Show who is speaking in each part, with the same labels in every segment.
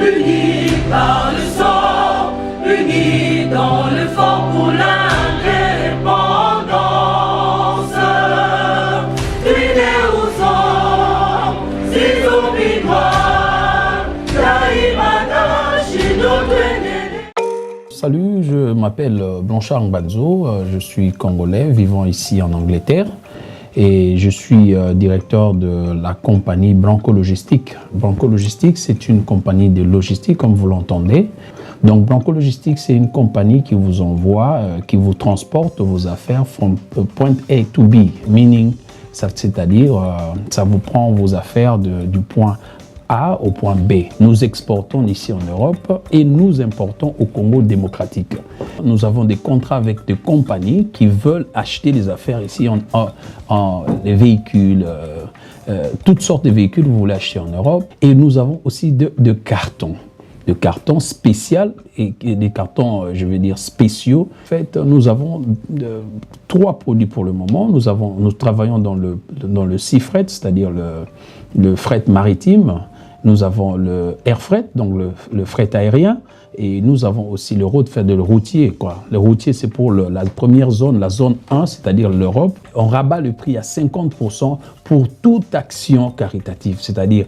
Speaker 1: unis par le sang, unis dans le fort pour l'indépendance. Unis aux hommes, si oublie noirs, Taïmada, Chidotene.
Speaker 2: Salut, je m'appelle Blanchard Ngbanzo, je suis congolais vivant ici en Angleterre et je suis directeur de la compagnie Branco Logistique. Branco Logistique, c'est une compagnie de logistique comme vous l'entendez. Donc Branco Logistique, c'est une compagnie qui vous envoie, qui vous transporte vos affaires from point A to B, meaning, c'est-à-dire ça vous prend vos affaires du point A au point B. Nous exportons ici en Europe et nous importons au Congo démocratique. Nous avons des contrats avec des compagnies qui veulent acheter des affaires ici, les véhicules, toutes sortes de véhicules vous voulez acheter en Europe. Et nous avons aussi de cartons spéciaux et des cartons, je veux dire, spéciaux. En fait, nous avons trois produits pour le moment. Nous travaillons dans le sea freight, c'est-à-dire le fret maritime. Nous avons le air freight, donc le fret aérien, et nous avon aussi le road freight, le routier, quoi. Le routier, c'est pour la première zone, la zone 1, c'est-à-dire l'Europe. On rabat le prix à 50% pour toute action caritative, c'est-à-dire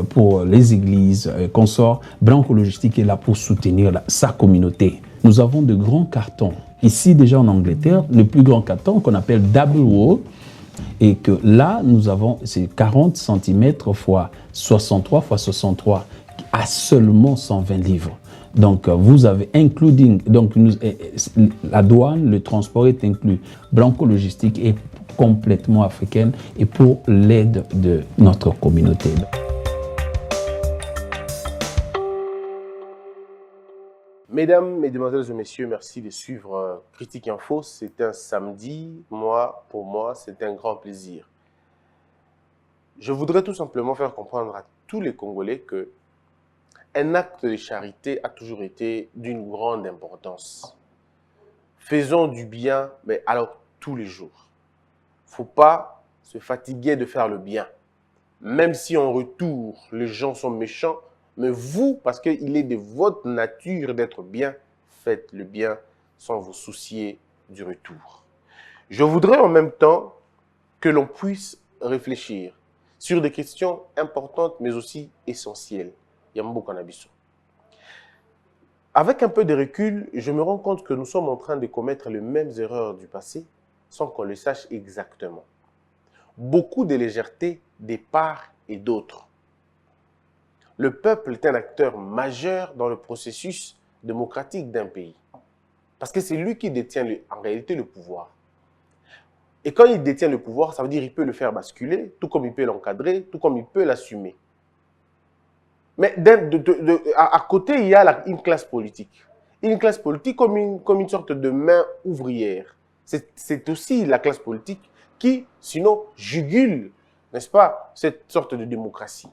Speaker 2: pour les églises, consorts. Branco Logistique est là pour soutenir sa communauté. Nous avons de grands cartons. Ici, déjà en Angleterre, le plus grand carton qu'on appelle double wall, et que là, nous avons, c'est 40 cm x 63 x 63 à seulement 120 livres. Donc, vous avez including, donc la douane, le transport est inclus. Branco Logistique est complètement africaine et pour l'aide de notre communauté.
Speaker 3: Mesdames, Mesdemoiselles et Messieurs, merci de suivre Critique Info. C'est un samedi. Pour moi, c'est un grand plaisir. Je voudrais tout simplement faire comprendre à tous les Congolais que un acte de charité a toujours été d'une grande importance. Faisons du bien, mais alors tous les jours. Il ne faut pas se fatiguer de faire le bien. Même si en retour, les gens sont méchants, mais vous, parce qu'il est de votre nature d'être bien, faites le bien sans vous soucier du retour. Je voudrais en même temps que l'on puisse réfléchir sur des questions importantes, mais aussi essentielles. Yambo Kanabiso. Avec un peu de recul, je me rends compte que nous sommes en train de commettre les mêmes erreurs du passé sans qu'on le sache exactement. Beaucoup de légèreté des parts et d'autres. Le peuple est un acteur majeur dans le processus démocratique d'un pays. Parce que c'est lui qui détient en réalité le pouvoir. Et quand il détient le pouvoir, ça veut dire qu'il peut le faire basculer, tout comme il peut l'encadrer, tout comme il peut l'assumer. Mais à côté, il y a une classe politique. Une classe politique comme une sorte de main ouvrière. C'est aussi la classe politique qui, sinon, jugule, n'est-ce pas, cette sorte de démocratie.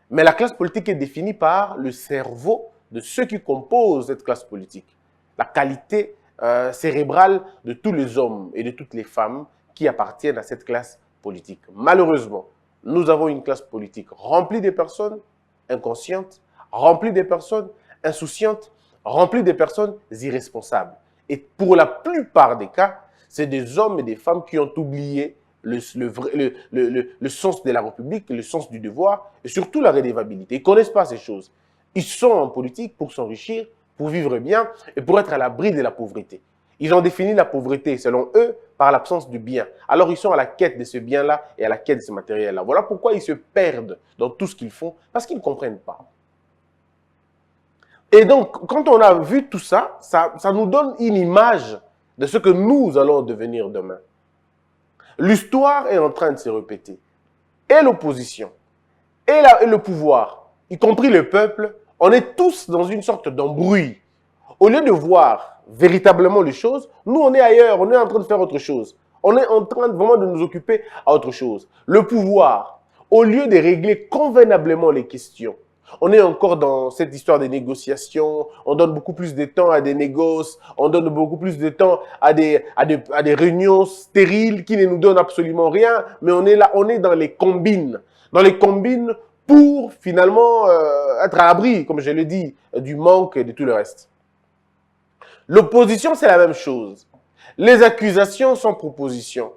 Speaker 3: Mais la classe politique est définie par le cerveau de ceux qui composent cette classe politique. La qualité cérébrale de tous les hommes et de toutes les femmes qui appartiennent à cette classe politique. Malheureusement, nous avons une classe politique remplie de personnes inconscientes, remplie de personnes insouciantes, remplie de personnes irresponsables. Et pour la plupart des cas, c'est des hommes et des femmes qui ont oublié le sens de la République, le sens du devoir et surtout la redevabilité. Ils ne connaissent pas ces choses. Ils sont en politique pour s'enrichir, pour vivre bien et pour être à l'abri de la pauvreté. Ils ont défini la pauvreté, selon eux, par l'absence de bien. Alors ils sont à la quête de ce bien-là et à la quête de ce matériel-là. Voilà pourquoi ils se perdent dans tout ce qu'ils font, parce qu'ils ne comprennent pas. Et donc, quand on a vu tout ça, ça nous donne une image de ce que nous allons devenir demain. L'histoire est en train de se répéter. Et l'opposition, et le pouvoir, y compris le peuple, on est tous dans une sorte d'embrouille. Au lieu de voir véritablement les choses, nous on est ailleurs, on est en train de faire autre chose. On est en train vraiment de nous occuper à autre chose. Le pouvoir, au lieu de régler convenablement les questions, on est encore dans cette histoire des négociations, on donne beaucoup plus de temps à des négoces, on donne beaucoup plus de temps à des réunions stériles qui ne nous donnent absolument rien, mais on est là, on est dans les combines. Dans les combines pour finalement être à l'abri, comme je l'ai dit, du manque et de tout le reste. L'opposition, c'est la même chose. Les accusations sont propositions.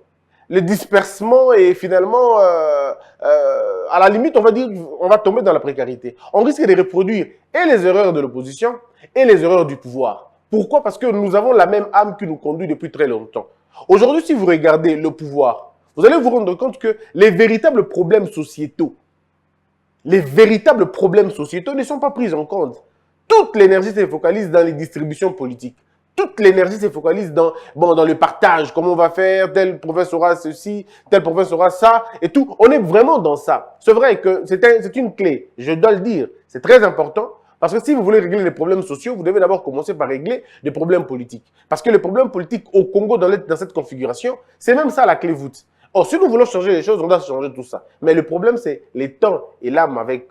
Speaker 3: Le dispersement est finalement, à la limite, on va dire, on va tomber dans la précarité. On risque de reproduire et les erreurs de l'opposition et les erreurs du pouvoir. Pourquoi? Parce que nous avons la même âme qui nous conduit depuis très longtemps. Aujourd'hui, si vous regardez le pouvoir, vous allez vous rendre compte que les véritables problèmes sociétaux ne sont pas pris en compte. Toute l'énergie se focalise dans les distributions politiques. Toute l'énergie se focalise dans le partage, comment on va faire, telle province aura ceci, telle province aura ça, et tout. On est vraiment dans ça. C'est vrai que c'est une clé, je dois le dire. C'est très important, parce que si vous voulez régler les problèmes sociaux, vous devez d'abord commencer par régler les problèmes politiques. Parce que les problèmes politiques au Congo, dans cette configuration, c'est même ça la clé voûte. Or, si nous voulons changer les choses, on doit changer tout ça. Mais le problème, c'est les temps et l'âme avec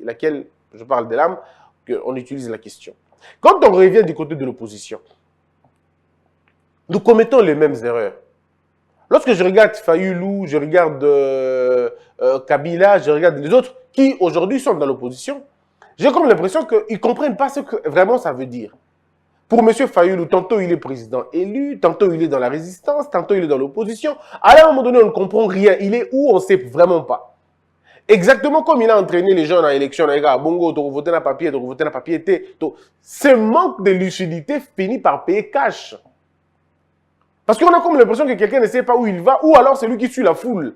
Speaker 3: laquelle je parle de l'âme, qu'on utilise la question. Quand on revient du côté de l'opposition, nous commettons les mêmes erreurs. Lorsque je regarde Fayoulou, je regarde Kabila, je regarde les autres qui aujourd'hui sont dans l'opposition, j'ai comme l'impression qu'ils ne comprennent pas ce que vraiment ça veut dire. Pour M. Fayoulou, tantôt il est président élu, tantôt il est dans la résistance, tantôt il est dans l'opposition. À un moment donné, on ne comprend rien. Il est où, on ne sait vraiment pas. Exactement comme il a entraîné les gens dans l'élection, Bongo, tu votes dans papier, tu votes dans papier, ce manque de lucidité finit par payer cash. Parce qu'on a comme l'impression que quelqu'un ne sait pas où il va, ou alors c'est lui qui suit la foule.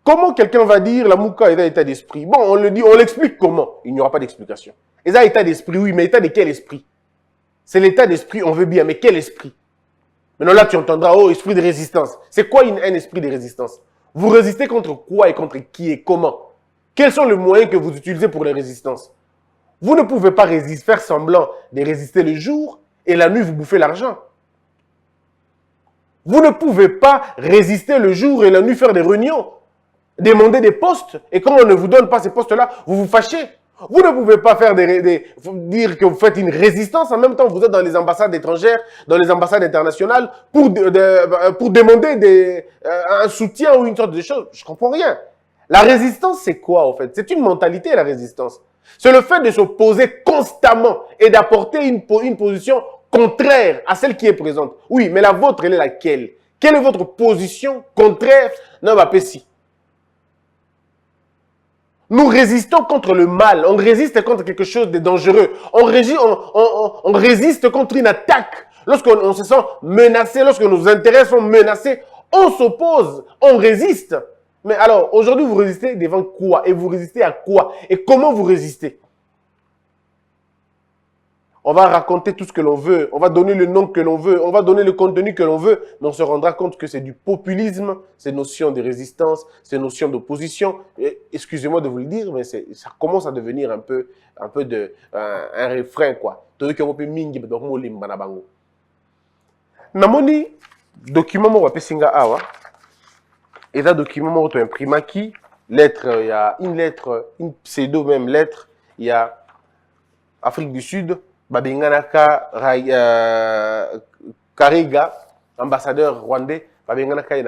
Speaker 3: Comment quelqu'un va dire la mouka est dans l'état d'esprit? Bon, on le dit, on l'explique comment? Il n'y aura pas d'explication. Et ça, état d'esprit, oui, mais état de quel esprit? C'est l'état d'esprit, on veut bien, mais quel esprit? Maintenant là, tu entendras, oh, esprit de résistance. C'est quoi un esprit de résistance? Vous résistez contre quoi et contre qui et comment? Quels sont les moyens que vous utilisez pour la résistance? Vous ne pouvez pas faire semblant de résister le jour et la nuit vous bouffez l'argent. Vous ne pouvez pas résister le jour et la nuit faire des réunions, demander des postes, et quand on ne vous donne pas ces postes-là, vous vous fâchez. Vous ne pouvez pas faire dire que vous faites une résistance, en même temps vous êtes dans les ambassades étrangères, dans les ambassades internationales, pour demander un soutien ou une sorte de chose. Je ne comprends rien. La résistance, c'est quoi en fait? C'est une mentalité, la résistance. C'est le fait de s'opposer constamment et d'apporter une position contraire à celle qui est présente. Oui, mais la vôtre, elle est laquelle? Quelle est votre position contraire? Non, bah, si. Nous résistons contre le mal, on résiste contre quelque chose de dangereux, on résiste contre une attaque. Lorsqu'on se sent menacé, lorsque nos intérêts sont menacés, on s'oppose, on résiste. Mais alors, aujourd'hui, vous résistez devant quoi? Et vous résistez à quoi? Et comment vous résistez? On va raconter tout ce que l'on veut, on va donner le nom que l'on veut, on va donner le contenu que l'on veut, mais on se rendra compte que c'est du populisme, ces notions de résistance, ces notions d'opposition. Excusez-moi de vous le dire, mais ça commence à devenir un peu un refrain, quoi. Namoni, document mo wapesinga awa, et là document mo to imprimaki, lettre, il y a une pseudo même lettre, il y a Afrique du Sud, Babenganaka Kariga, ambassadeur rwandais, Babenganaka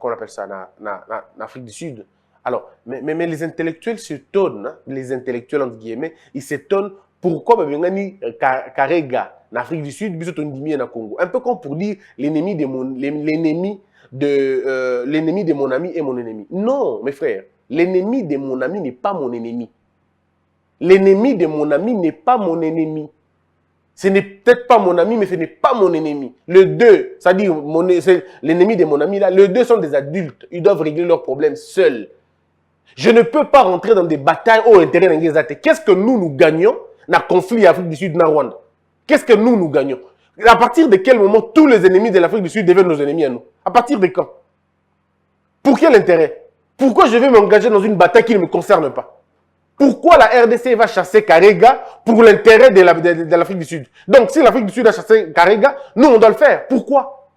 Speaker 3: qu'on appelle ça, en Afrique du Sud. Alors, mais les intellectuels s'étonnent, hein, les intellectuels entre guillemets, ils s'étonnent pourquoi Babengani Kariga en Afrique du Sud, Bisotondimi en Congo. Un peu comme pour dire l'ennemi de mon ami est mon ennemi. Non, mes frères, l'ennemi de mon ami n'est pas mon ennemi. L'ennemi de mon ami n'est pas mon ennemi. Ce n'est peut-être pas mon ami, mais ce n'est pas mon ennemi. Les deux, c'est-à-dire l'ennemi de mon ami, là, les deux sont des adultes. Ils doivent régler leurs problèmes seuls. Je ne peux pas rentrer dans des batailles au intérêt d'un Ngezate. Qu'est-ce que nous gagnons dans le conflit Afrique du Sud, dans Rwanda? Qu'est-ce que nous gagnons? À partir de quel moment tous les ennemis de l'Afrique du Sud deviennent nos ennemis à nous? À partir de quand? Pour quel intérêt? Pourquoi je vais m'engager dans une bataille qui ne me concerne pas? Pourquoi la RDC va chasser Karega pour l'intérêt de l'Afrique du Sud? Donc, si l'Afrique du Sud a chassé Karega, nous, on doit le faire. Pourquoi?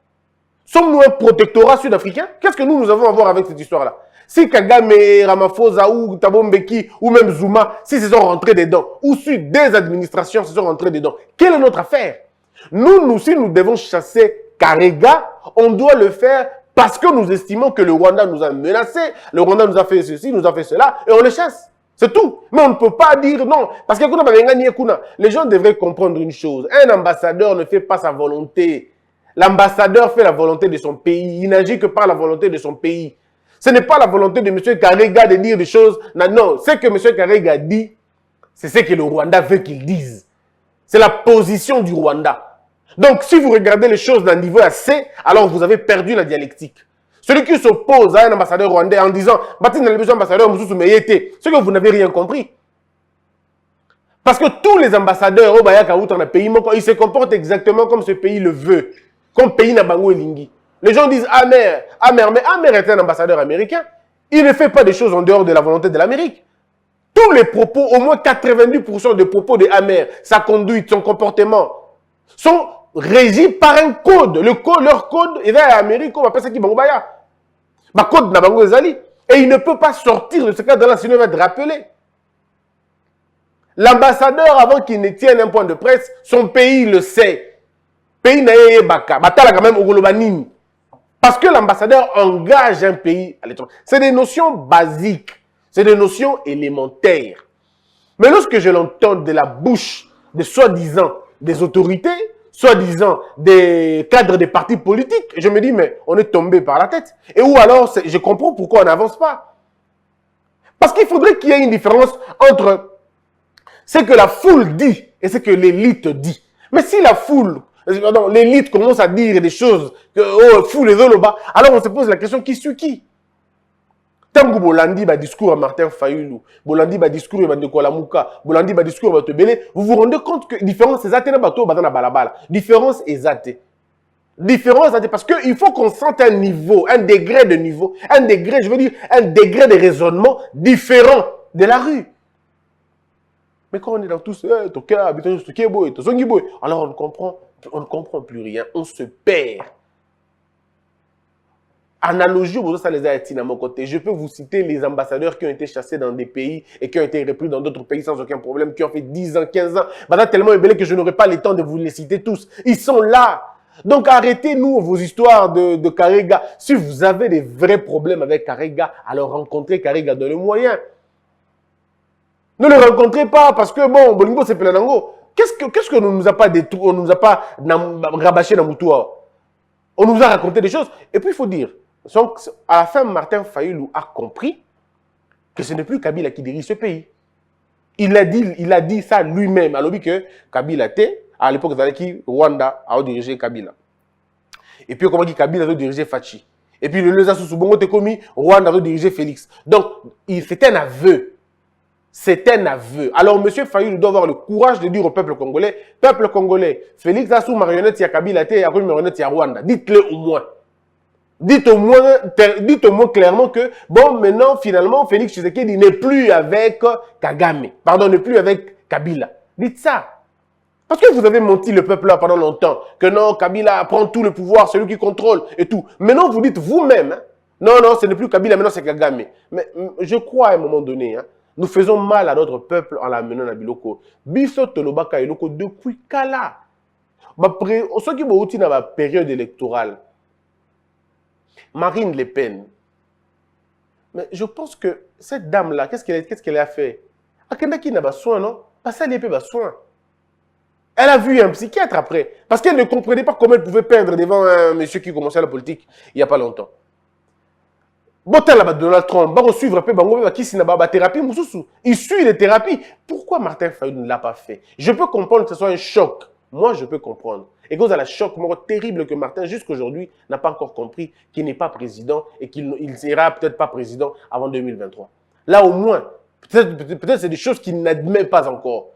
Speaker 3: Sommes-nous un protectorat sud-africain? Qu'est-ce que nous avons à voir avec cette histoire-là? Si Kagame, Ramaphosa ou Thabo Mbeki ou même Zuma, si se sont rentrés dedans, ou si des administrations se sont rentrées dedans, quelle est notre affaire? Si nous devons chasser Karega, on doit le faire Parce que nous estimons que le Rwanda nous a menacés, le Rwanda nous a fait ceci, nous a fait cela, et on les chasse. C'est tout. Mais on ne peut pas dire non. Parce que les gens devraient comprendre une chose. Un ambassadeur ne fait pas sa volonté. L'ambassadeur fait la volonté de son pays. Il n'agit que par la volonté de son pays. Ce n'est pas la volonté de M. Karega de dire des choses. Non, non. Ce que M. Karega dit, c'est ce que le Rwanda veut qu'il dise. C'est la position du Rwanda. Donc, si vous regardez les choses d'un niveau assez, alors vous avez perdu la dialectique. Celui qui s'oppose à un ambassadeur rwandais en disant « Bati n'a besoin d'ambassadeur, c'est que vous n'avez rien compris. Parce que tous les ambassadeurs au Bayaka ou dans le pays, ils se comportent exactement comme ce pays le veut. Comme pays Nabango et Lingui. Les gens disent Amer, Amer, mais Amer est un ambassadeur américain. Il ne fait pas des choses en dehors de la volonté de l'Amérique. Tous les propos, au moins 90% des propos de Amer, sa conduite, son comportement, sont régis par un code. Leur code, et là, l'Amérique, on appelle ça qui Bangobaya. Ma code Nabango Ezali. Et il ne peut pas sortir de ce cadre-là, sinon il va être rappelé. L'ambassadeur, avant qu'il ne tienne un point de presse, son pays le sait. Pays n'a baka. Batala quand même au Golobanini. Parce que l'ambassadeur engage un pays à l'étranger. C'est des notions basiques. C'est des notions élémentaires. Mais lorsque je l'entends de la bouche de soi-disant des autorités, soi-disant des cadres des partis politiques, je me dis, mais on est tombé par la tête. Et ou alors, je comprends pourquoi on n'avance pas. Parce qu'il faudrait qu'il y ait une différence entre ce que la foule dit et ce que l'élite dit. Mais si la foule, l'élite commence à dire des choses, que oh, foule les Zoloba, alors on se pose la question, qui suit qui? Tango Bolandi ba discours à Martin Fayulu, Bolandi ba discours à Ndekola Mouka, Bolandi ba discours à Tebele, vous vous rendez compte que différence est atteinte bateau dans la balabala. Différence est atteinte. Différence est atteinte parce qu'il faut qu'on sente un niveau, un degré de niveau, un degré, je veux dire, un degré de raisonnement différent de la rue. Mais quand on est dans tout ça, alors on ne comprend plus rien, on se perd. Analogie aux autres, les Haïtiens à mon côté. Je peux vous citer les ambassadeurs qui ont été chassés dans des pays et qui ont été repris dans d'autres pays sans aucun problème, qui ont fait 10 ans, 15 ans. Maintenant, tellement ébélé que je n'aurai pas le temps de vous les citer tous. Ils sont là. Donc, arrêtez-nous vos histoires de Karega. Si vous avez des vrais problèmes avec Karega, alors rencontrez Karega dans le moyen. Ne le rencontrez pas parce que, bon, Bolingo, c'est Pelanango. Qu'est-ce que nous a pas détruit, on nous a pas rabâché dans Moutoua? On nous a raconté des choses. Et puis, il faut dire, donc, à la fin, Martin Fayulu a compris que ce n'est plus Kabila qui dirige ce pays. Il a dit ça lui-même. Alors que Kabila était, à l'époque, Rwanda a dirigé Kabila. Et puis, comment dit Kabila a dirigé Fachi. Et puis, le Leza Soussoubongo Tekomi, Rwanda a dirigé Félix. Donc, c'était un aveu. C'est un aveu. Alors, M. Fayulu doit avoir le courage de dire au peuple congolais, Félix a sous marionnette, il y a Kabila, il y a marionnette, il y a Rwanda. Dites-le au moins. Dites au moins clairement que, bon, maintenant, finalement, Félix Tshisekedi n'est plus avec Kagame. Pardon, n'est plus avec Kabila. Dites ça. Parce que vous avez menti le peuple là pendant longtemps. Que non, Kabila prend tout le pouvoir, c'est lui qui contrôle et tout. Maintenant, vous dites vous-même, hein, non, non, ce n'est plus Kabila, maintenant c'est Kagame. Mais je crois à un moment donné, hein, nous faisons mal à notre peuple en l'amenant à Biloko. Biso Tolobaka Iloko depuis Kala. Ceux qui ont eu la période électorale, Marine Le Pen. Mais je pense que cette dame-là, qu'est-ce qu'elle a fait? Akendaki n'a pas soin, non? Parce qu'elle n'a pas soin. Elle a vu un psychiatre après. Parce qu'elle ne comprenait pas comment elle pouvait perdre devant un monsieur qui commençait la politique il n'y a pas longtemps. Donald Trump va suivre un peu la thérapie. Il suit les thérapies. Pourquoi Martin Fayulu ne l'a pas fait? Je peux comprendre que ce soit un choc. Moi, je peux comprendre. Et cause à la choc terrible que Martin, jusqu'aujourd'hui, n'a pas encore compris qu'il n'est pas président et qu'il ne sera peut-être pas président avant 2023. Là, au moins, peut-être c'est des choses qu'il n'admet pas encore.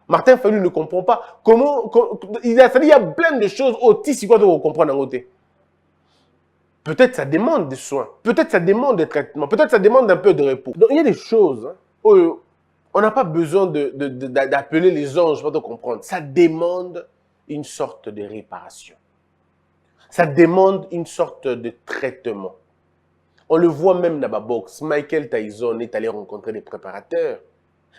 Speaker 3: Martin Fayulu ne comprend pas comment... Il y a plein de choses aussi quoi vous comprendre en côté. Peut-être ça demande des soins. Peut-être ça demande des traitements. Peut-être ça demande un peu de repos. Donc, il y a des choses... Hein, où on n'a pas besoin d'appeler les anges pour te comprendre. Ça demande une sorte de réparation. Ça demande une sorte de traitement. On le voit même dans la boxe. Michael Tyson est allé rencontrer des préparateurs.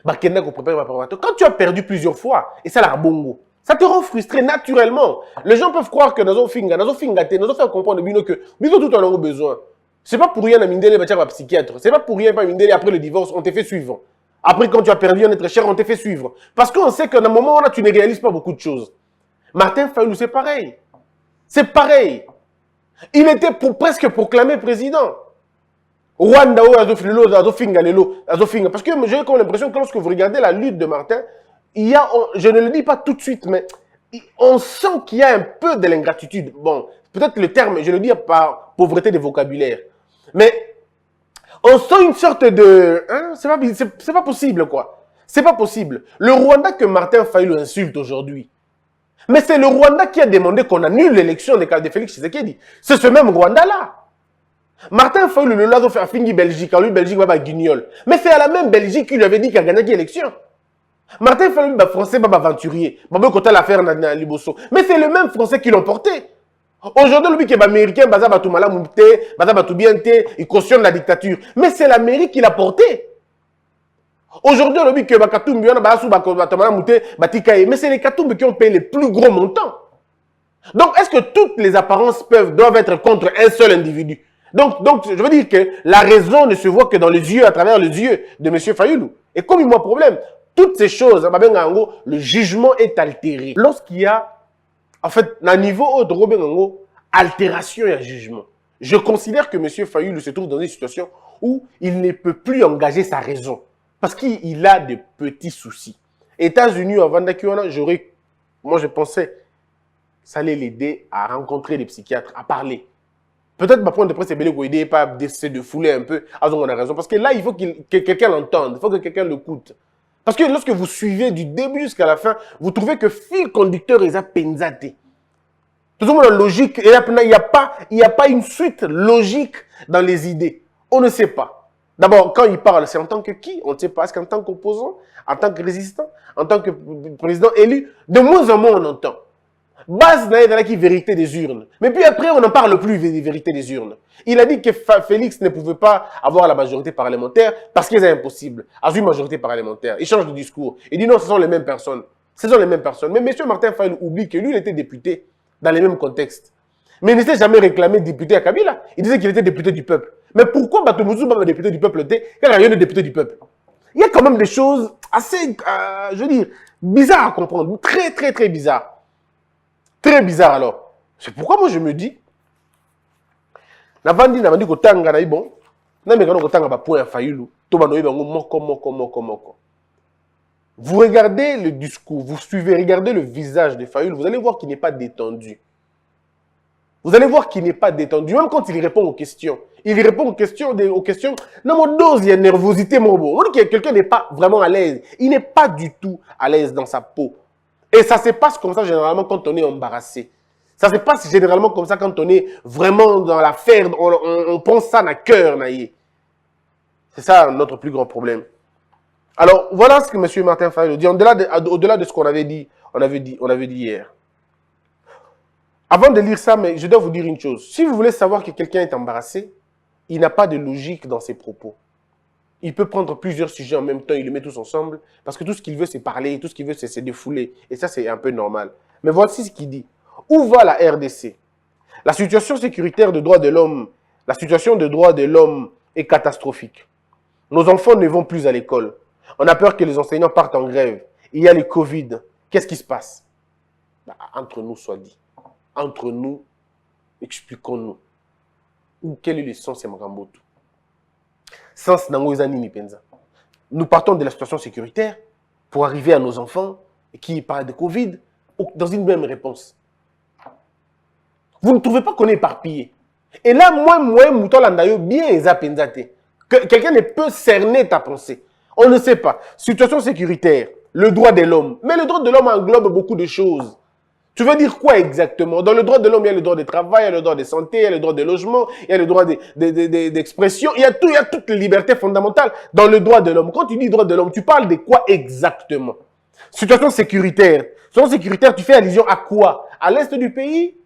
Speaker 3: Quand tu as perdu plusieurs fois, et ça la bongo, Ça te rend frustré naturellement. Les gens peuvent croire que nous finga, nous faire comprendre que nous tout en avons besoin. C'est pas pour rien à Mindele va psychiatre. C'est pas pour rien à Mindele après le divorce, on te fait suivre. Après quand tu as perdu un être cher, on te fait suivre. Parce qu'on sait qu'à un moment là, tu ne réalises pas beaucoup de choses. Martin Fayulu, c'est pareil. C'est pareil. Il était presque proclamé président. Rwanda, parce que j'ai comme l'impression que lorsque vous regardez la lutte de Martin, il y a, je ne le dis pas tout de suite, mais on sent qu'il y a un peu de l'ingratitude. Bon, peut-être le terme, je le dis par pauvreté de vocabulaire. Mais on sent une sorte de... Hein, c'est pas possible, quoi. C'est pas possible. Le Rwanda que Martin Fayulu insulte aujourd'hui, mais c'est le Rwanda qui a demandé qu'on annule l'élection de Félix Tshisekedi. C'est ce même Rwanda-là. Martin Fayulu le l'a fait à Fingi Belgique, en lui Belgique va guignol. Mais c'est à la même Belgique qu'il lui avait dit qu'il a gagné l'élection. Martin Fayulu, français, aventurier. L'affaire dans Liboso. Mais c'est le même français qui l'ont porté. Aujourd'hui, lui qui est américain, il cautionne la dictature. Mais c'est l'Amérique qui l'a porté. Aujourd'hui, lui qui est mais c'est les Katumbi qui ont payé les plus gros montants. Donc, est-ce que toutes les apparences doivent être contre un seul individu? Donc, je veux dire que la raison ne se voit que dans les yeux, à travers les yeux de M. Fayulu. Et comme il y a un problème, toutes ces choses, le jugement est altéré. Lorsqu'il y a, en fait, à un niveau de altération et jugement, je considère que M. Fayulu se trouve dans une situation où il ne peut plus engager sa raison. Parce qu'il a de petits soucis. États-Unis, avant d'Akiona, moi je pensais que ça allait l'aider à rencontrer des psychiatres, à parler. Peut-être ma point de presse est belé pour aider, pas d'essayer de fouler un peu. Ah, on a raison. Parce que là, il faut que quelqu'un l'entende, il faut que quelqu'un l'écoute. Parce que lorsque vous suivez du début jusqu'à la fin, vous trouvez que fil conducteur est à penzaté. Tout le monde a logique, il n'y a pas une suite logique dans les idées. On ne sait pas. D'abord, quand il parle, c'est en tant que qui? On ne sait pas. Est-ce qu'en tant qu'opposant, en tant que résistant, en tant que président élu? De moins en moins, on entend. Base dans la vérité des urnes. Mais puis après, on n'en parle plus des vérités des urnes. Il a dit que Félix ne pouvait pas avoir la majorité parlementaire parce que c'est impossible. A une majorité parlementaire. Il change de discours. Il dit non, ce sont les mêmes personnes. Ce sont les mêmes personnes. Mais M. Martin Fayulu oublie que lui, il était député dans les mêmes contextes. Mais il n'était jamais réclamé député à Kabila. Il disait qu'il était député du peuple. Mais pourquoi Batomouzou est député du peuple quand il y a député du peuple? Il y a quand même des choses assez, je veux dire, bizarres à comprendre. Très, très, très bizarres. Très bizarre alors. C'est pourquoi moi je me dis, Navandi ko tanga na bon, na mekano ko tanga ba point Fayulu, to ba noyi bango moko. Vous regardez le discours, vous suivez, regardez le visage de Fayulu, vous allez voir qu'il n'est pas détendu. Vous allez voir qu'il n'est pas détendu, même quand il répond aux questions. Il répond aux questions, non, mon dose, il y a nervosité, mon beau. On dit que quelqu'un n'est pas vraiment à l'aise. Il n'est pas du tout à l'aise dans sa peau. Et ça se passe comme ça généralement quand on est embarrassé. Ça se passe généralement comme ça quand on est vraiment dans l'affaire, on pense ça dans le cœur. C'est ça notre plus grand problème. Alors, voilà ce que M. Martin Fayulu dit, au-delà de ce qu'on avait dit, on avait dit hier. Avant de lire ça, mais je dois vous dire une chose. Si vous voulez savoir que quelqu'un est embarrassé, il n'a pas de logique dans ses propos. Il peut prendre plusieurs sujets en même temps, il les met tous ensemble, parce que tout ce qu'il veut, c'est parler, tout ce qu'il veut, c'est se défouler. Et ça, c'est un peu normal. Mais voici ce qu'il dit. Où va la RDC? La situation sécuritaire de droits de l'homme, la situation de droits de l'homme est catastrophique. Nos enfants ne vont plus à l'école. On a peur que les enseignants partent en grève. Il y a le Covid. Qu'est-ce qui se passe? Entre nous, soit dit. Entre nous, expliquons-nous. Quel est le sens de Magambotu? Sens Nangoizani Penza. Nous partons de la situation sécuritaire pour arriver à nos enfants qui parlent de Covid dans une même réponse. Vous ne trouvez pas qu'on est éparpillé? Et là, moi, Mouton Landayo, bien Ezapenzate. Quelqu'un ne peut cerner ta pensée. On ne sait pas. Situation sécuritaire, le droit de l'homme. Mais le droit de l'homme englobe beaucoup de choses. Tu veux dire quoi exactement? Dans le droit de l'homme, il y a le droit de travail, il y a le droit de santé, il y a le droit de logement, il y a le droit d'expression, il y a toutes les libertés fondamentales dans le droit de l'homme. Quand tu dis droit de l'homme, tu parles de quoi exactement? Situation sécuritaire. Situation sécuritaire, tu fais allusion à quoi? À l'est du pays?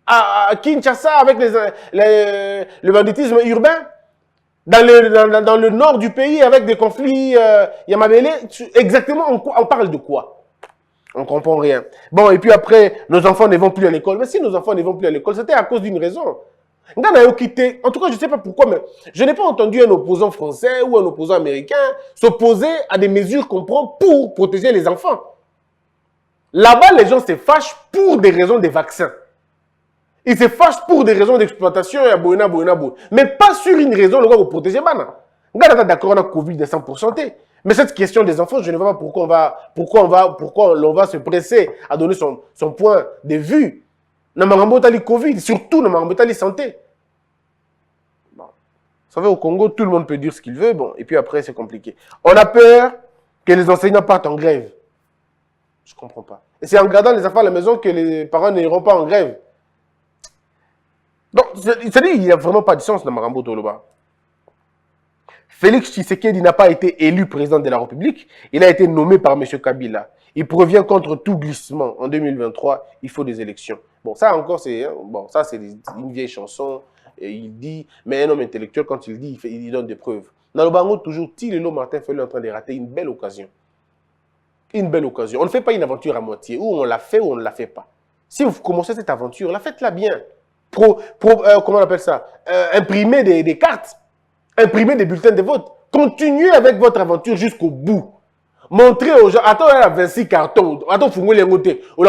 Speaker 3: À Kinshasa avec le banditisme urbain? Dans le nord du pays avec des conflits Yamabélé? Exactement, on parle de quoi? On ne comprend rien. Bon, et puis après, nos enfants ne vont plus à l'école. Mais si nos enfants ne vont plus à l'école, c'était à cause d'une raison. En tout cas, je ne sais pas pourquoi, mais je n'ai pas entendu un opposant français ou un opposant américain s'opposer à des mesures qu'on prend pour protéger les enfants. Là-bas, les gens se fâchent pour des raisons des vaccins. Ils se fâchent pour des raisons d'exploitation, mais pas sur une raison pour protéger les enfants. On est d'accord avec la Covid à 100%. Mais cette question des enfants, je ne vois pas pourquoi on va se presser à donner son point de vue. Dans la Covid, surtout dans la santé. Bon. Vous savez, au Congo, tout le monde peut dire ce qu'il veut, bon, et puis après, c'est compliqué. On a peur que les enseignants partent en grève. Je ne comprends pas. Et c'est en gardant les enfants à la maison que les parents n'iront pas en grève. Donc, c'est-à-dire qu'il n'y a vraiment pas de sens dans Marambo Toloba. Félix Tshisekedi n'a pas été élu président de la République. Il a été nommé par M. Kabila. Il provient contre tout glissement. En 2023, il faut des élections. Bon, ça encore, c'est une vieille chanson. Et il dit, mais un homme intellectuel, quand il dit, il donne des preuves. Dans le Bango, toujours, Tilelo Martin Fayulu est en train de rater une belle occasion. Une belle occasion. On ne fait pas une aventure à moitié. Ou on la fait ou on ne la fait pas. Si vous commencez cette aventure, la faites-la bien. Comment on appelle ça? Imprimer des cartes. Imprimer des bulletins de vote. Continuez avec votre aventure jusqu'au bout. Montrez aux gens, attends, il y a 26 cartons, attends, il faut les noter. Les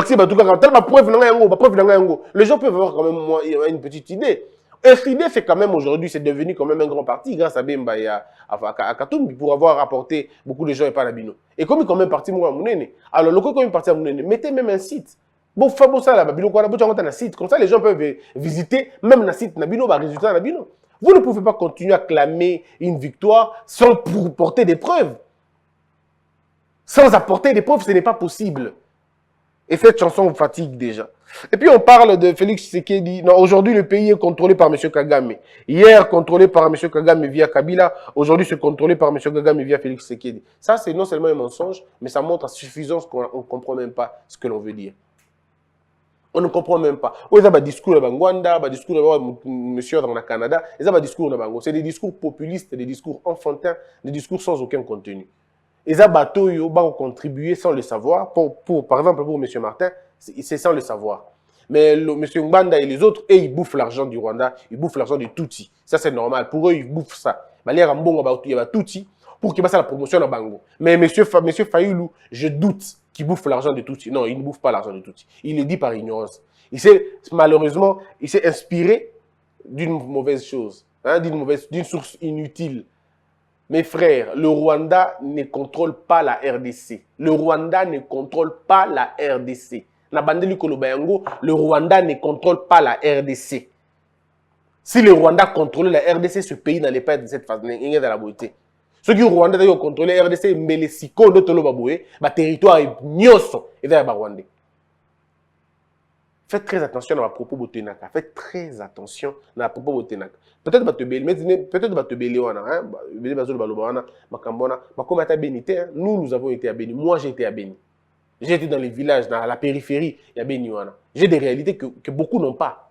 Speaker 3: gens peuvent avoir quand même une petite idée. Et l'idée, c'est quand même aujourd'hui, c'est devenu quand même un grand parti grâce à Bemba et à Katumbi pour avoir apporté beaucoup de gens et pas la bino. Et comme il est quand même parti à Mounene, alors le coup, quand il est parti à Mounene, mettez même un site. Bon, ça là, comme ça, les gens peuvent visiter même le site Nabino, résultat Nabino. Vous ne pouvez pas continuer à clamer une victoire sans porter des preuves. Sans apporter des preuves, ce n'est pas possible. Et cette chanson vous fatigue déjà. Et puis on parle de Félix Tshisekedi. Non, aujourd'hui le pays est contrôlé par M. Kagame. Hier, contrôlé par M. Kagame via Kabila. Aujourd'hui, c'est contrôlé par M. Kagame via Félix Tshisekedi. Ça, c'est non seulement un mensonge, mais ça montre à suffisance qu'on ne comprend même pas ce que l'on veut dire. On ne comprend même pas. Il y a des discours dans Rwanda, des discours monsieur dans le Canada, il y a des discours dans Bango. C'est des discours populistes, des discours enfantins, des discours sans aucun contenu. Et ça, bateau, ils vont contribuer sans le savoir. Par exemple, pour M. Martin, c'est sans le savoir. Mais M. Ngbanda et les autres, ils bouffent l'argent du Rwanda, ils bouffent l'argent du Tutsi. Ça, c'est normal. Pour eux, ils bouffent ça. Il y a un Tutsi pour qu'il fasse la promotion dans Bango. Mais M. Fayulu, je doute qu'il bouffe l'argent de Tutsi. Non, il ne bouffe pas l'argent de Tutsi. Il le dit par ignorance. Malheureusement, il s'est inspiré d'une mauvaise chose, hein, d'une source inutile. Mes frères, le Rwanda ne contrôle pas la RDC. Le Rwanda ne contrôle pas la RDC. Le Rwanda ne contrôle pas la RDC. Si le Rwanda contrôlait la RDC, ce pays n'allait pas être de cette façon. Il y a de la beauté. Ceux qui ont Rwanda ont contrôlé la RDC, mais les siko de Tolo Baboué, le territoire est nyoso et dans le Rwanda. Faites très attention à propos de Botenaka. Faites très attention à propos de Botenaka. Peut-être que tu bélis, nous avons été à Béni. Moi, j'ai été à Béni. J'ai été dans les villages, dans la périphérie, il y a Béni. J'ai des réalités que beaucoup n'ont pas.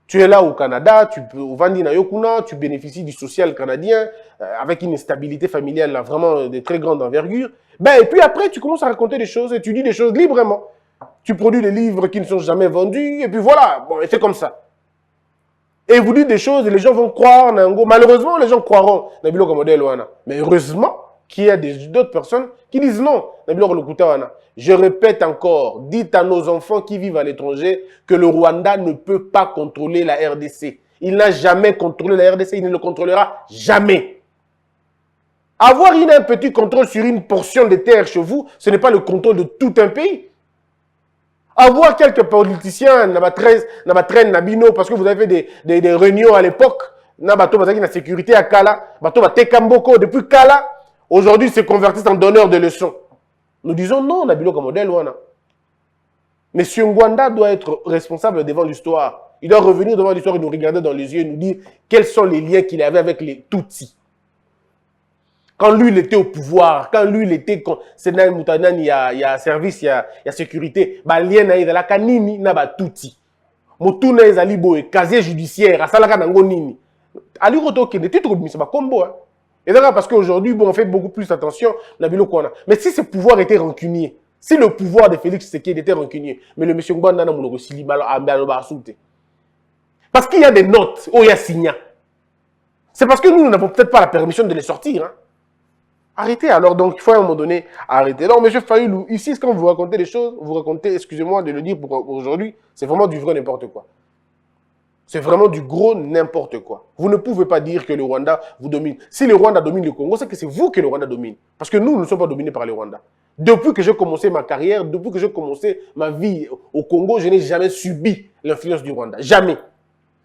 Speaker 3: Tu es là au Canada, au Vandina Yokuna, tu bénéficies du social canadien avec une stabilité familiale là, vraiment de très grande envergure. Et puis après, tu commences à raconter des choses et tu dis des choses librement. Tu produis des livres qui ne sont jamais vendus et puis voilà, bon, et c'est comme ça. Et vous dites des choses et les gens vont croire. Malheureusement, les gens croiront. Mais heureusement qu'il y a d'autres personnes qui disent non. Je répète encore, dites à nos enfants qui vivent à l'étranger que le Rwanda ne peut pas contrôler la RDC. Il n'a jamais contrôlé la RDC, il ne le contrôlera jamais. Avoir un petit contrôle sur une portion de terre chez vous, ce n'est pas le contrôle de tout un pays. Avoir quelques politiciens, parce que vous avez fait des réunions à l'époque, la sécurité à Kala, depuis Kala, aujourd'hui se convertissent en donneurs de leçons. Nous disons non, Nabilo comme modèle. Monsieur Ngwanda doit être responsable devant l'histoire. Il doit revenir devant l'histoire et nous regarder dans les yeux et nous dire quels sont les liens qu'il avait avec les Tutsis. Quand lui, il était au pouvoir, quand lui, il était... Il y a service, il y a sécurité. Lien na la kanini na ba Tutsi. Motuna ezali boy, casier judiciaire, asalaka nango nini. Ali roto kende, tu trouves ça combo. Et d'ailleurs, parce qu'aujourd'hui, bon, on fait beaucoup plus attention à la qu'on a. Mais si ce pouvoir était rancunier, si le pouvoir de Félix Tshisekedi était rancunier, mais le monsieur Mbanda n'a pas sauté. Parce qu'il y a des notes où il y a signé. C'est parce que nous n'avons peut-être pas la permission de les sortir. Hein. Arrêtez alors, donc il faut à un moment donné arrêter. Donc, monsieur Fayoulou, ici, quand vous racontez des choses, vous racontez, excusez-moi de le dire pour aujourd'hui, c'est vraiment du vrai n'importe quoi. C'est vraiment du gros n'importe quoi. Vous ne pouvez pas dire que le Rwanda vous domine. Si le Rwanda domine le Congo, c'est que c'est vous que le Rwanda domine. Parce que nous ne sommes pas dominés par le Rwanda. Depuis que j'ai commencé ma carrière, depuis que j'ai commencé ma vie au Congo, je n'ai jamais subi l'influence du Rwanda. Jamais.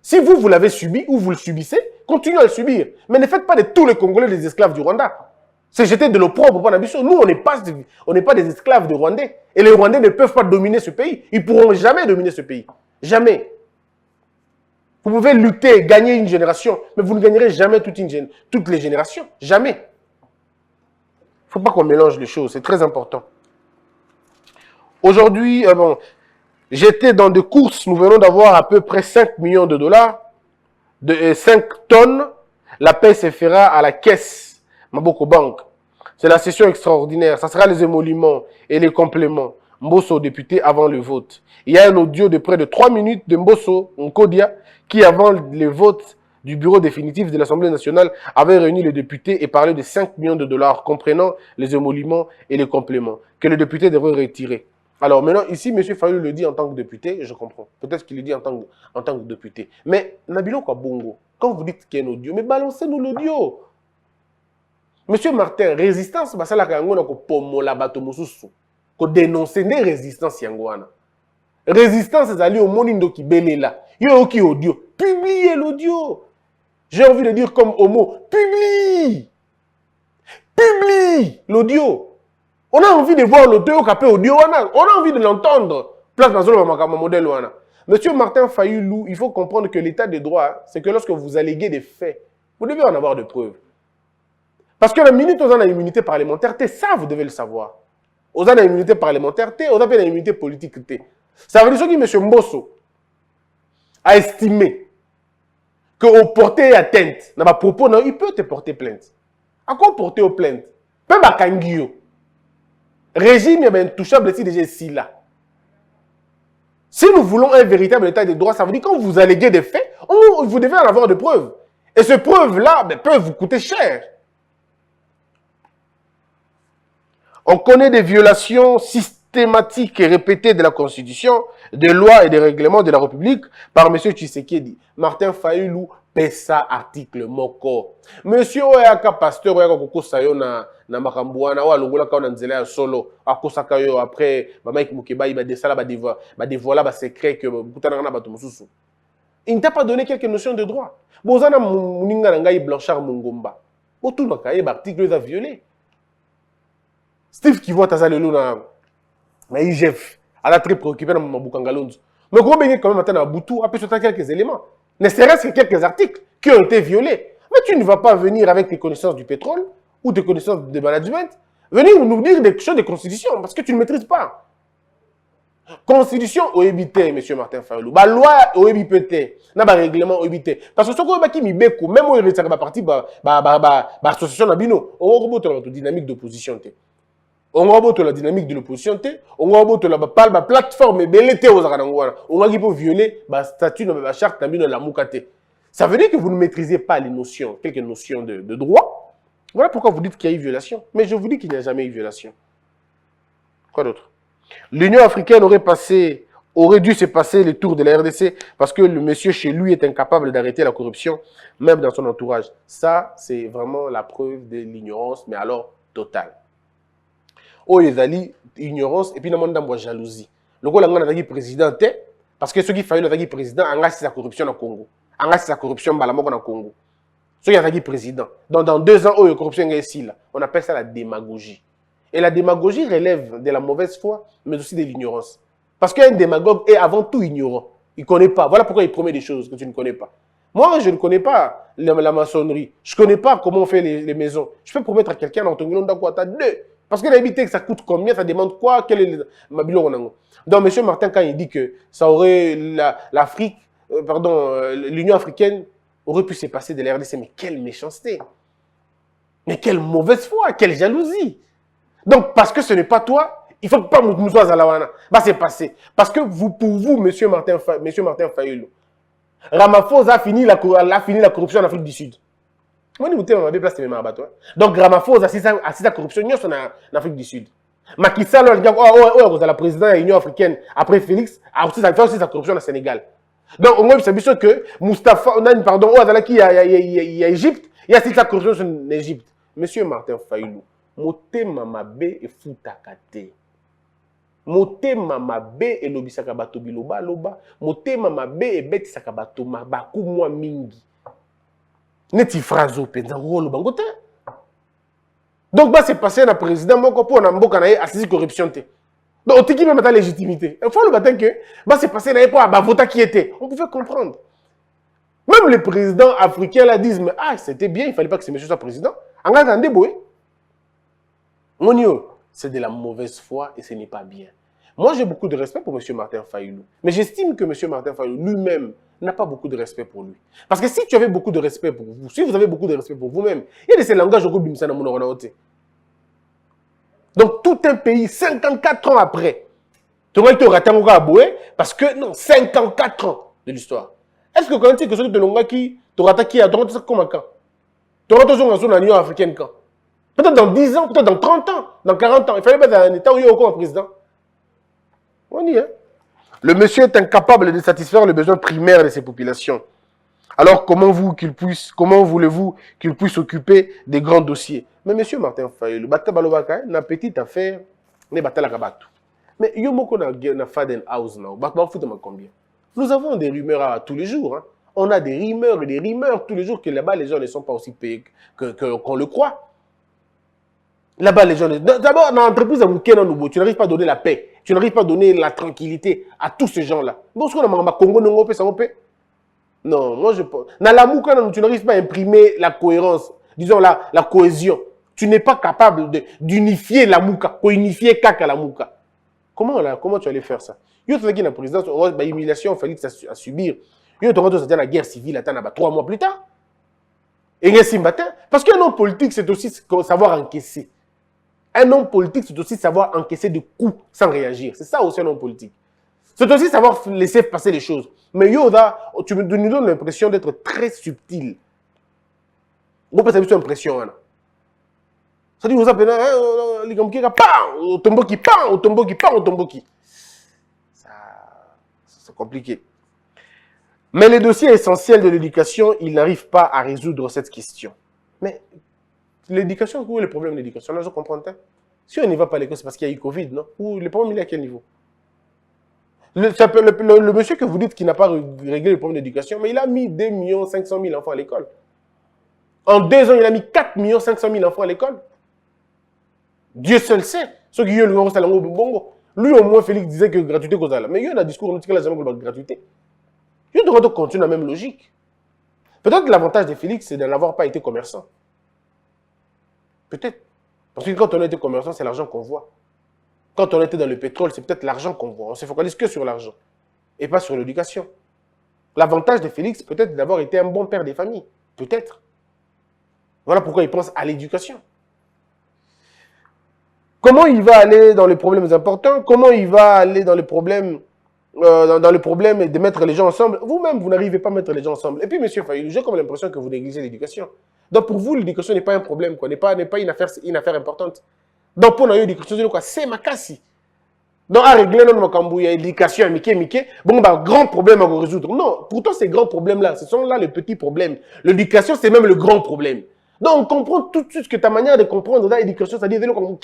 Speaker 3: Si vous l'avez subi ou vous le subissez, continuez à le subir. Mais ne faites pas de tous les Congolais des esclaves du Rwanda. C'est jeter de l'opprobre pour l'ambition. Nous, on n'est pas des esclaves de Rwandais. Et les Rwandais ne peuvent pas dominer ce pays. Ils ne pourront jamais dominer ce pays. Jamais. Vous pouvez lutter, gagner une génération, mais vous ne gagnerez jamais toutes les générations. Jamais. Il ne faut pas qu'on mélange les choses. C'est très important. Aujourd'hui, j'étais dans des courses. Nous venons d'avoir à peu près 5 millions de dollars, 5 tonnes. La paie se fera à la caisse. Maboko Bank. C'est la session extraordinaire. Ça sera les émoluments et les compléments. Mbosso, député, avant le vote. Il y a un audio de près de 3 minutes de Mbosso, Nkodia, qui, avant le vote du bureau définitif de l'Assemblée nationale, avait réuni les députés et parlé de 5 millions de dollars, comprenant les émoluments et les compléments, que le député devrait retirer. Alors maintenant, ici, M. Fayou le dit en tant que député, je comprends. Peut-être qu'il le dit en tant que député. Mais, Nabilo Kwabongo, quand vous dites qu'il y a un audio, mais balancez-nous l'audio. Monsieur Martin, résistance, c'est la kangona ko pomola bato mususu, ko dénoncer des résistances yangwana. Résistance, c'est aller au monindo qui belela. Yo qui audio, publiez l'audio. J'ai envie de dire comme homo, publie l'audio. On a envie de voir l'audio capé audio, on a envie de l'entendre. Place dans le modèle wana. Monsieur Martin Fayoulou, il faut comprendre que l'état de droit, c'est que lorsque vous alléguez des faits, vous devez en avoir de preuves. Parce que la minute où on a une immunité parlementaire, ça vous devez le savoir. On a une immunité parlementaire, on a une immunité politique. Ça veut dire que M. Mbosso a estimé qu'au porter atteinte, dans ma propos, non, il peut te porter plainte. À quoi porter aux plaintes? Même à Kangio. Régime, il y a intouchable si déjà ici là. Si nous voulons un véritable état de droit, ça veut dire que quand vous alléguez des faits, vous devez en avoir des preuves. Et ces preuves-là peuvent vous coûter cher. On connaît des violations systématiques et répétées de la Constitution, des lois et des règlements de la République par M. Tshisekedi. Martin Fayoulou, pesa article moko. Monsieur Oyaka pasteur Oyaka Koko Sayo na Makambuana, ou Alogola Kaona Nzela solo, Akosaka yo après, Mike Mukeba, il va dévoiler ba secret que Boutanana Batomususu. Il ne t'a pas donné quelques notions de droit. Bozana Mouninga Nangaï Blanchard Mungomba. Botou Nakaye, l'article les a violés. Steve qui voit Tazalelo na IGF, elle a très préoccupé dans mon Boukangalonzo. Mais comment bien quand même maintenant à Boutou, après sur quelques éléments, ne serait-ce que quelques articles qui ont été violés. Mais tu ne vas pas venir avec tes connaissances du pétrole ou tes connaissances de management, venir nous dire des choses de constitution parce que tu ne maîtrises pas. Constitution OEBT, M. Martin Fayoulou. La loi OEBT, le règlement OEBT. Parce que ce qu'on a dit, même si on est parti de l'association Nabino, on a une dynamique d'opposition. On a la dynamique de l'opposition, on a la plateforme, on a violer le statut de la charte de la Moukate. Ça veut dire que vous ne maîtrisez pas les notions, quelques notions de droit. Voilà pourquoi vous dites qu'il y a eu violation. Mais je vous dis qu'il n'y a jamais eu violation. Quoi d'autre? L'Union africaine aurait dû se passer les tours de la RDC parce que le monsieur chez lui est incapable d'arrêter la corruption, même dans son entourage. Ça, c'est vraiment la preuve de l'ignorance, mais alors totale. Oh, les alliés, ignorance, et puis, nous avons jalousie. Le gars, on a président, parce que ceux qui font le président, on a la corruption au Congo. On a la corruption au Congo. Ceux qui ont président. Donc, dans 2 ans, la corruption est ici. On appelle ça la démagogie. Et la démagogie relève de la mauvaise foi, mais aussi de l'ignorance. Parce qu'un démagogue est avant tout ignorant. Il ne connaît pas. Voilà pourquoi il promet des choses que tu ne connais pas. Moi, je ne connais pas la maçonnerie. Je ne connais pas comment on fait les maisons. Je peux promettre à quelqu'un dans ton gueulon d'Akwata 2. Parce que l'habité, ça coûte combien, ça demande quoi, quel est ma bilan. Donc, M. Martin, quand il dit que ça aurait l'Afrique, l'Union africaine aurait pu se passer de la RDC, mais quelle méchanceté! Mais quelle mauvaise foi, quelle jalousie. Donc, parce que ce n'est pas toi, il ne faut pas nous soyons à la wana. Bah, c'est passé. Parce que vous, pour vous, monsieur Martin Fayulu, Ramaphosa a fini la corruption en Afrique du Sud. Moi, je suis place donc, Ramaphosa a sa corruption en Afrique du Sud. Macky Sall, la présidente de l'Union africaine, après Félix, a aussi sa corruption au Sénégal. Donc, on a vu que Moustapha, pardon, il y a Égypte, il y a sa corruption en Égypte. Monsieur Martin Fayulu, motema mabe et futakate. Motema mabe et lobisaka bato biloba loba. Motema mabe et betisaka bato mabaku mwa mingi. Neti frazo penza rolo bangote. Donc bah c'est passé na président moko pour na mboka na assisi corruption te. Donc on qui même ta légitimité. Il faut le matin que bah c'est passé na pour ba vota qui était. On pouvait comprendre. Même les présidents africains là disent mais ah c'était bien, il fallait pas que ce monsieur soit président. En attendant boy. Monio, c'est de la mauvaise foi et ce n'est pas bien. Moi, j'ai beaucoup de respect pour M. Martin Fayulu. Mais j'estime que M. Martin Fayulu lui-même n'a pas beaucoup de respect pour lui. Parce que si tu avais beaucoup de respect pour vous, si vous avez beaucoup de respect pour vous-même, il y a de ces langages au Bimsa dans mon. Donc, tout un pays, 54 ans après, tu aurais été au Ratangoga à Boé, parce que, non, 54 ans de l'histoire. Est-ce que quand tu dis que ce que tu as qui a droit comme un camp? Tu aurais toujours en Union africaine quand? Peut-être dans 10 ans, peut-être dans 30 ans, dans 40 ans. Il fallait mettre dans un état où il y a aucun président. On y est. Le monsieur est incapable de satisfaire les besoins primaires de ses populations. Alors, comment voulez-vous qu'il puisse s'occuper des grands dossiers? Mais monsieur Martin Fayulu, une petite affaire, mais il y a Faden House, combien? Nous avons des rumeurs tous les jours. Hein. On a des rumeurs et des rumeurs tous les jours que là-bas, les gens ne sont pas aussi payés qu'on le croit. Là-bas, les gens... D'abord, dans l'entreprise, tu n'arrives pas à donner la paix. Tu n'arrives pas à donner la tranquillité à tous ces gens-là. Non, moi je pense... Dans la mouka, tu n'arrives pas à imprimer la cohérence, disons la cohésion. Tu n'es pas capable d'unifier la mouka, unifier kaka la mouka. Comment tu allais faire ça? Il y a qui la présidence, humiliation, il fallait à subir. Il y a la guerre civile, attends, 3 mois plus tard. Et parce qu'un homme politique, c'est aussi savoir encaisser. Un homme politique, c'est aussi savoir encaisser des coups sans réagir. C'est ça aussi un homme politique. C'est aussi savoir laisser passer les choses. Mais Yoda, tu nous donnes l'impression d'être très subtil. Vous avez cette impression. Ça dit, vous appelez, les gens qui tomboki. C'est compliqué. Mais les dossiers essentiels de l'éducation, ils n'arrivent pas à résoudre cette question. Mais l'éducation, où est le problème de l'éducation? Là, je comprends. Si on n'y va pas à l'école, c'est parce qu'il y a eu Covid, non? Ou le problème, il est à quel niveau? Le monsieur que vous dites qui n'a pas réglé le problème d'éducation, mais il a mis 2 500 000 enfants à l'école. En 2 ans, il a mis 4 500 000 enfants à l'école. Dieu seul sait. Ceux qui ont le bongo. Lui, au moins, Félix disait que gratuité cause là. Mais il y a un discours, on dit qu'il n'a jamais de gratuité. Il doit continuer la même logique. Peut-être que l'avantage de Félix, c'est de n'avoir pas été commerçant. Peut-être. Parce que quand on a été commerçant, c'est l'argent qu'on voit. Quand on était dans le pétrole, c'est peut-être l'argent qu'on voit. On se focalise que sur l'argent. Et pas sur l'éducation. L'avantage de Félix, peut-être d'avoir été un bon père des familles. Peut-être. Voilà pourquoi il pense à l'éducation. Comment il va aller dans les problèmes importants? Comment il va aller dans les problèmes... dans le problème de mettre les gens ensemble, vous-même, vous n'arrivez pas à mettre les gens ensemble. Et puis, monsieur Fayulu, j'ai comme l'impression que vous négligez l'éducation. Donc, pour vous, l'éducation n'est pas un problème, n'est pas une affaire importante. Donc, pour nous, l'éducation, c'est ma casse. Donc, à régler l'éducation, bon, bah, grand problème à résoudre. Non, pourtant, ces grands problèmes-là, ce sont là les petits problèmes. L'éducation, c'est même le grand problème. Donc, on comprend tout de suite que ta manière de comprendre l'éducation, c'est-à-dire, l'éducation,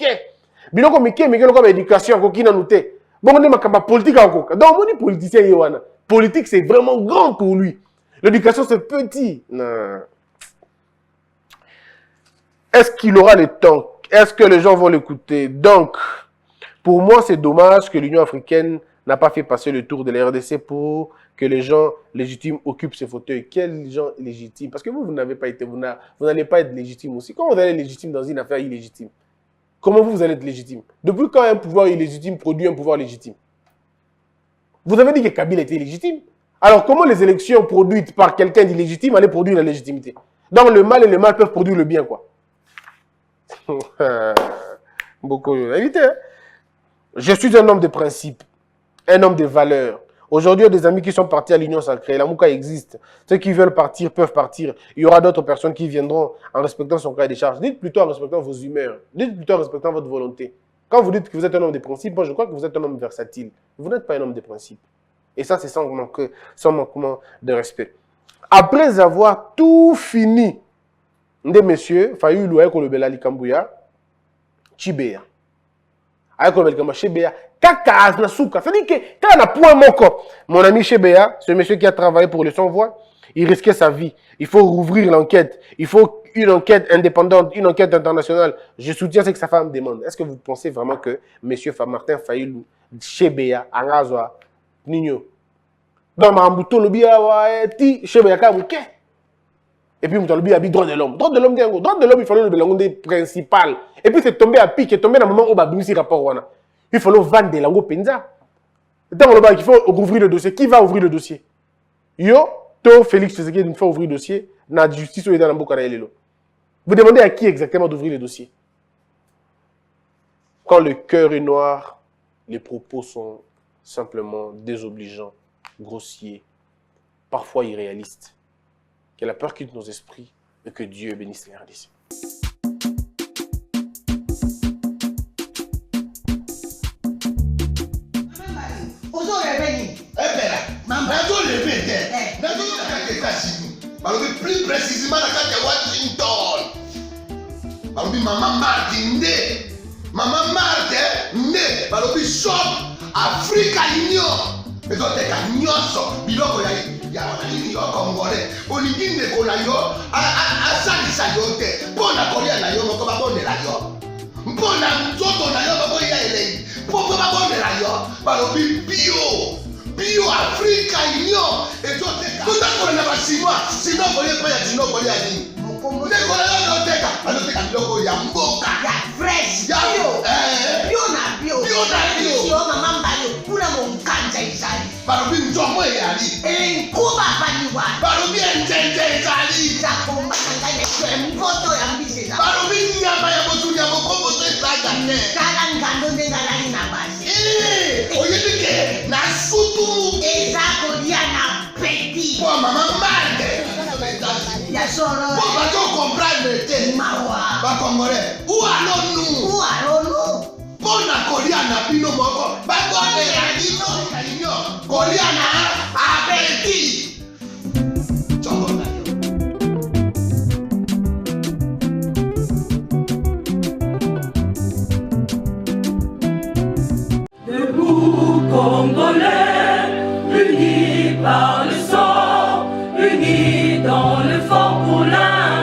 Speaker 3: bon, on est politique encore. Donc, on est politicien. Politique, c'est vraiment grand pour lui. L'éducation, c'est petit. Non. Est-ce qu'il aura le temps? Est-ce que les gens vont l'écouter? Donc, pour moi, c'est dommage que l'Union africaine n'a pas fait passer le tour de la RDC pour que les gens légitimes occupent ces fauteuils. Quels gens légitimes? Parce que vous n'avez pas été, vous n'allez pas être légitime aussi. Comment vous allez être légitime dans une affaire illégitime? Comment vous allez être légitime? Depuis quand un pouvoir illégitime produit un pouvoir légitime? Vous avez dit que Kabila était illégitime. Alors comment les élections produites par quelqu'un d'illégitime allaient produire la légitimité? Donc le mal et le mal peuvent produire le bien, quoi. Beaucoup. Évitez. Hein? Je suis un homme de principe, un homme de valeurs. Aujourd'hui, il y a des amis qui sont partis à l'Union sacrée. La Mouka existe. Ceux qui veulent partir peuvent partir. Il y aura d'autres personnes qui viendront en respectant son cahier des charges. Dites plutôt en respectant vos humeurs. Dites plutôt en respectant votre volonté. Quand vous dites que vous êtes un homme de principe, moi je crois que vous êtes un homme versatile. Vous n'êtes pas un homme de principe. Et ça, c'est sans manquement de respect. Après avoir tout fini, des messieurs, Fayulu Aïko Lobela Likambouya, Chibea. Aïko Lobela Chibea, Kaka Nasuka. C'est-à-dire que quand on a point moko, mon ami Chibea, ce monsieur qui a travaillé pour le sans-voix, il risquait sa vie. Il faut rouvrir l'enquête. Il faut une enquête indépendante, une enquête internationale. Je soutiens ce que sa femme demande. Est-ce que vous pensez vraiment que M. Martin Fayulu, Chibea, Angazwa, Nino, dans ma bouton, le bien, ti, Chibea, Kabouké. Et puis, le bien, droit de l'homme. Droit de l'homme, il fallait le langue principal. Et puis, c'est tombé à pic, c'est tombé dans le moment où il y a un rapport. Il faut vendre des langues penza. Il faut ouvrir le dossier. Qui va ouvrir le dossier? Yo, to Félix Tshisekedi il faut ouvrir le dossier. La justice est dans la boucle. Vous demandez à qui exactement d'ouvrir le dossier? Quand le cœur est noir, les propos sont simplement désobligeants, grossiers, parfois irréalistes. Que la peur quitte nos esprits et que Dieu bénisse les RDC.
Speaker 4: Plus précisément dans Washington. Maman Martin né. Maman Martin né. Balobi shop Africa Union. Mais donc t'es nyonso biloko ya yo congolais. Olingi ne kola yo asalisa yo te. Pona kolia na yo moko babondela yo. Mpona nzoto na yo bako ya elei. Poko babondela yo. Balobi bio Africa Union. Et donc t'es na ba chinois. Sinon kolia pa ya chinois kolia ni. Ndekola yo teka. Aloteka biloko ya mboka. Ya fresh. Ya bio. Yo mama mbayo kuna monkanja izali. Balobi nzomo yali. Kuba baniwa. Balobi enjenje izali. Zakomba kangane kwe mpoto ya mbiseza. Balobi nyama ya botu ya mokombo to izaga ne. Kala ngando ndengalani na basi. Oyedike na sutu. Ezako dia na peti. Kwa mama mande. Ya soro. Pour pas comprendre te. Mawa. Ba congolais. Où allons-nous? Pona kolia na bino moko. Ba kone ya dino. Kolia na apeti. Chongo na yo.
Speaker 1: Debout Congolais, unis par le sang, unis dans le fort pour l'indépendance.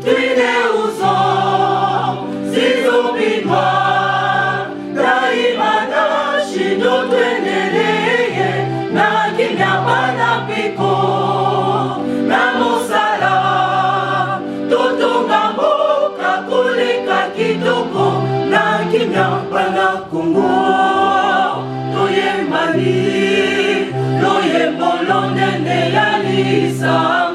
Speaker 1: Tuinez aux hommes, si opinois, daimada shido tuendeleye, na kinyapana piko, na mosala, totonga mboka kuleka kitoko, na kinyapana Kongo, toye mali, loye molonene ya lisa.